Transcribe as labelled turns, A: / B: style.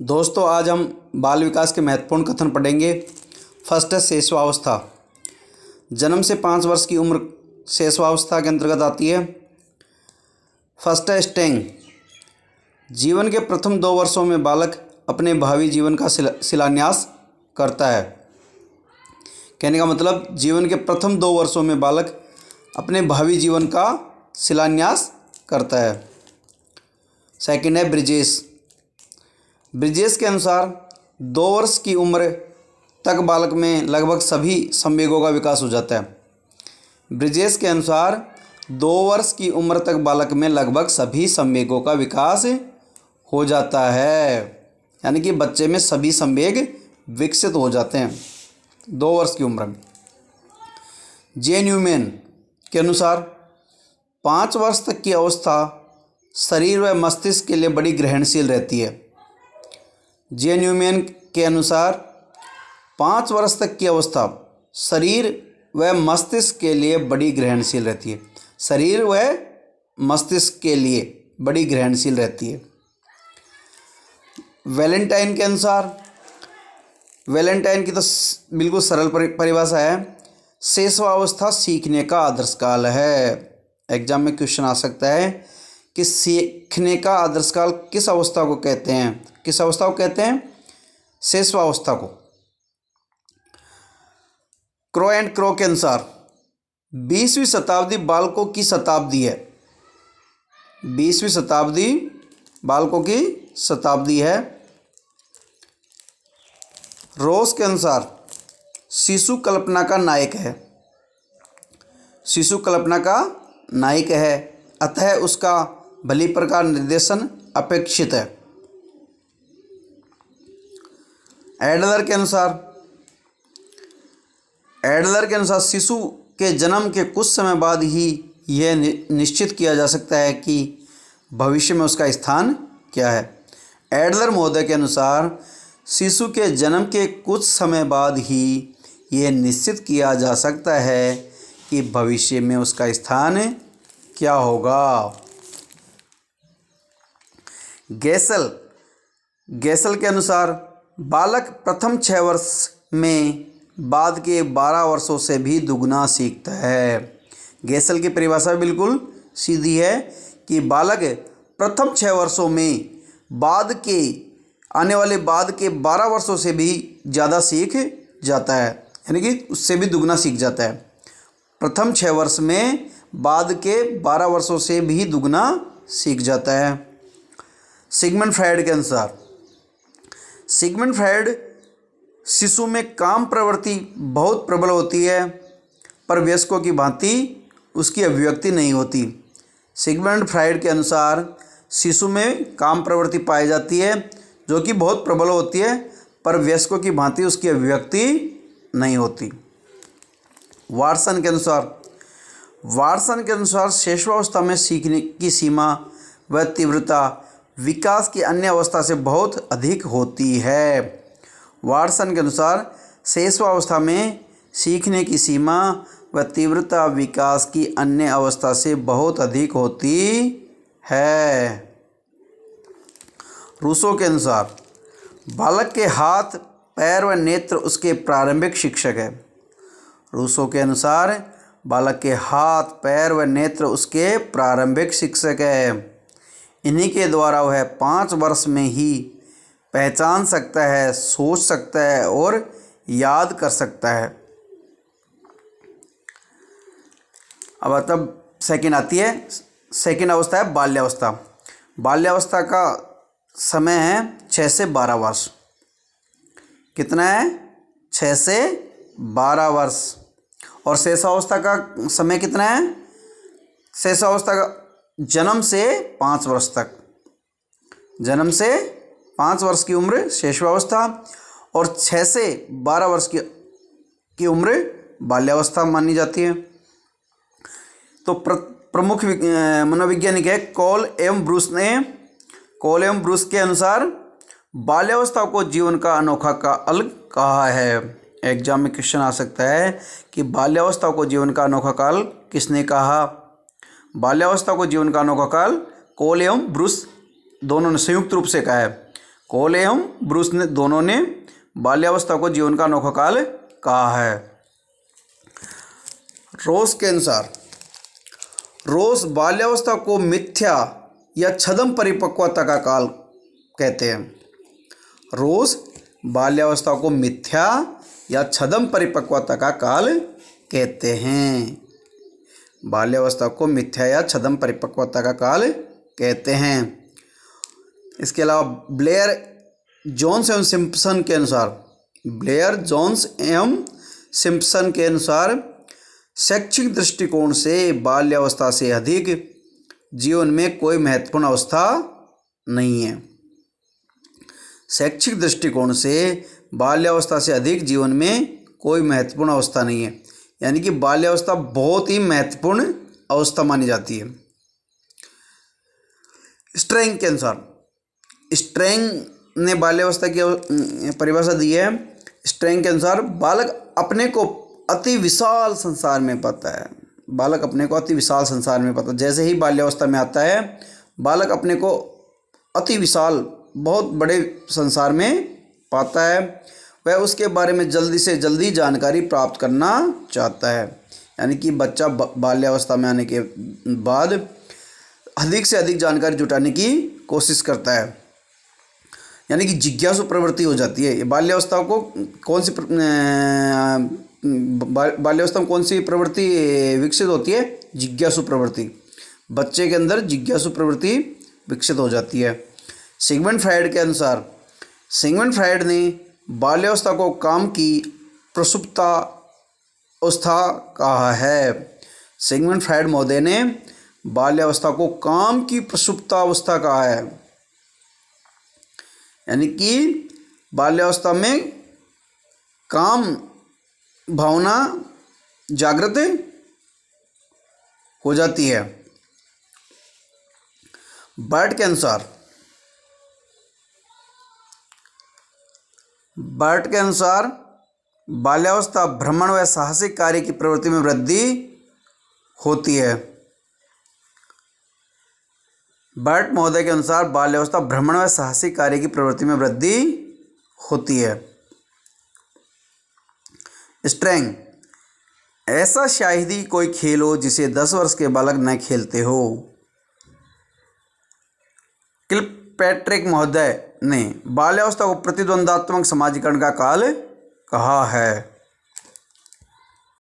A: दोस्तों, आज हम बाल विकास के महत्वपूर्ण कथन पढ़ेंगे। फर्स्ट है शैशवावस्था। जन्म से 5 वर्ष की उम्र शैशवावस्था के अंतर्गत आती है। फर्स्ट है स्टेंग। जीवन के प्रथम 2 वर्षों में बालक अपने भावी जीवन का शिलान्यास करता है। कहने का मतलब, जीवन के प्रथम 2 वर्षों में बालक अपने भावी जीवन का शिलान्यास करता है। सेकंड है ब्रिजेश। ब्रिजेश के अनुसार 2 वर्ष की उम्र तक बालक में लगभग सभी संवेगों का विकास हो जाता है। ब्रिजेश के अनुसार 2 वर्ष की उम्र तक बालक में लगभग सभी संवेगों का विकास हो जाता है, यानी कि बच्चे में सभी संवेग विकसित हो जाते हैं 2 वर्ष की उम्र में। जे न्यूमैन के अनुसार 5 वर्ष तक की अवस्था शरीर व मस्तिष्क के लिए बड़ी ग्रहणशील रहती है। जे न्यूमैन के अनुसार 5 वर्ष तक की अवस्था शरीर व मस्तिष्क के लिए बड़ी ग्रहणशील रहती है। शरीर व मस्तिष्क के लिए बड़ी ग्रहणशील रहती है। वैलेंटाइन के अनुसार, वैलेंटाइन की तो बिल्कुल सरल परिभाषा है, शैशवावस्था सीखने का आदर्श काल है। एग्जाम में क्वेश्चन आ सकता है कि सीखने का आदर्श काल किस अवस्था को कहते हैं? किस अवस्था को कहते हैं? शैशवावस्था को। क्रो एंड क्रो के अनुसार 20वीं शताब्दी बालकों की शताब्दी है। 20वीं शताब्दी बालकों की शताब्दी है। रोस के अनुसार शिशु कल्पना का नायक है। शिशु कल्पना का नायक है, अतः उसका भली प्रकार निर्देशन अपेक्षित है। एडलर के अनुसार शिशु के जन्म के कुछ समय बाद ही यह निश्चित किया जा सकता है कि भविष्य में उसका स्थान क्या है। एडलर महोदय के अनुसार शिशु के जन्म के कुछ समय बाद ही यह निश्चित किया जा सकता है कि भविष्य में उसका स्थान क्या होगा। गैसल के अनुसार बालक प्रथम 6 वर्ष में बाद के 12 वर्षों से भी दुगना सीखता है। गैसल की परिभाषा बिल्कुल सीधी है कि बालक प्रथम 6 वर्षों में आने वाले बाद के 12 वर्षों से भी ज़्यादा सीख जाता है, यानी कि उससे भी दुगना सीख जाता है। प्रथम 6 वर्ष में बाद के 12 वर्षों से भी दुगना सीख जाता है। सिगमंड फ्रायड के अनुसार, सिगमंड फ्रायड शिशु में काम प्रवृत्ति बहुत प्रबल होती है, पर वयस्कों की भांति उसकी अभिव्यक्ति नहीं होती। सिगमंड फ्रायड के अनुसार शिशु में काम प्रवृत्ति पाई जाती है जो कि बहुत प्रबल होती है, पर वयस्कों की भांति उसकी अभिव्यक्ति नहीं होती। वाटसन के अनुसार शैशवावस्था में सीखने की सीमा व तीव्रता विकास की अन्य अवस्था से बहुत अधिक होती है। वाटसन के अनुसार शैशवावस्था में सीखने की सीमा व तीव्रता विकास की अन्य अवस्था से बहुत अधिक होती है। रूसो के अनुसार बालक के हाथ, पैर व नेत्र उसके प्रारंभिक शिक्षक है। रूसो के अनुसार बालक के हाथ, पैर व नेत्र उसके प्रारंभिक शिक्षक है। इन्हीं के द्वारा वह 5 वर्ष में ही पहचान सकता है, सोच सकता है और याद कर सकता है। अब तब सेकंड आती है, सेकंड अवस्था है बाल्यावस्था। बाल्यावस्था का समय है 6 से 12 वर्ष। कितना है? 6 से 12 वर्ष। और शैशवावस्था का समय कितना है? शैशवावस्था का जन्म से 5 वर्ष तक। जन्म से 5 वर्ष की उम्र शैशवावस्था और 6 से 12 वर्ष की उम्र बाल्यावस्था मानी जाती है। तो प्रमुख मनोवैज्ञानिक है कॉल एवं ब्रूस के अनुसार बाल्यावस्था को जीवन का अनोखा काल कहा है। एग्जाम में क्वेश्चन आ सकता है कि बाल्यावस्था को जीवन का अनोखा काल किसने कहा? बाल्यावस्था को जीवन का अनोखा काल कॉल एवं ब्रूस दोनों ने संयुक्त रूप से कहा है। कोल एवं ब्रूस ने दोनों ने बाल्यावस्था को जीवन का अनोखा काल कहा है। रोस के अनुसार रोस बाल्यावस्था को मिथ्या या छद्म परिपक्वता का काल कहते हैं। रोस बाल्यावस्था को मिथ्या या छद्म परिपक्वता का काल कहते हैं। बाल्यावस्था को मिथ्या या छद्म परिपक्वता का काल कहते हैं। इसके अलावा ब्लेयर जोन्स एवं सिम्पसन के अनुसार ब्लेयर जोन्स एवं सिम्पसन के अनुसार शैक्षिक दृष्टिकोण से बाल्यावस्था से अधिक जीवन में कोई महत्वपूर्ण अवस्था नहीं है। शैक्षिक दृष्टिकोण से बाल्यावस्था से अधिक जीवन में कोई महत्वपूर्ण अवस्था नहीं है, यानी कि बाल्यावस्था बहुत ही महत्वपूर्ण अवस्था मानी जाती है। स्ट्रेंग के अनुसार स्ट्रेंग ने बाल्यावस्था की परिभाषा दी है। स्ट्रेंग के अनुसार बालक अपने को अति विशाल संसार में पाता है। बालक अपने को अति विशाल संसार में पाता है। जैसे ही बाल्यावस्था में आता है बालक अपने को अति विशाल बहुत बड़े संसार में पाता है। वह उसके बारे में जल्दी से जल्दी जानकारी प्राप्त करना चाहता है, यानी कि बच्चा बाल्यावस्था में आने के बाद अधिक से अधिक जानकारी जुटाने की कोशिश करता है, यानी कि जिज्ञासु प्रवृत्ति हो जाती है। बाल्यावस्था को बाल्यावस्था में कौन सी प्रवृत्ति विकसित होती है? जिज्ञासु प्रवृत्ति। बच्चे के अंदर जिज्ञासु प्रवृत्ति विकसित हो जाती है। सिगमंड फ्रायड के अनुसार सिगमंड फ्रायड ने बाल्यावस्था को काम की प्रसुप्तावस्था कहा है। सिगमंड फ्रायड महोदय ने बाल्यावस्था को काम की प्रसुप्तावस्था कहा है, यानी कि बाल्यावस्था में काम भावना जागृत हो जाती है। बर्ट के अनुसार बाल्यावस्था भ्रमण व साहसिक कार्य की प्रवृत्ति में वृद्धि होती है। बर्ट महोदय के अनुसार बाल्यावस्था भ्रमण व साहसिक कार्य की प्रवृत्ति में वृद्धि होती है। स्ट्रेंग, ऐसा शायद ही कोई खेल हो जिसे 10 वर्ष के बालक न खेलते हो। किलपैट्रिक महोदय ने बाल्यावस्था को प्रतिद्वंदात्मक समाजीकरण का काल कहा है।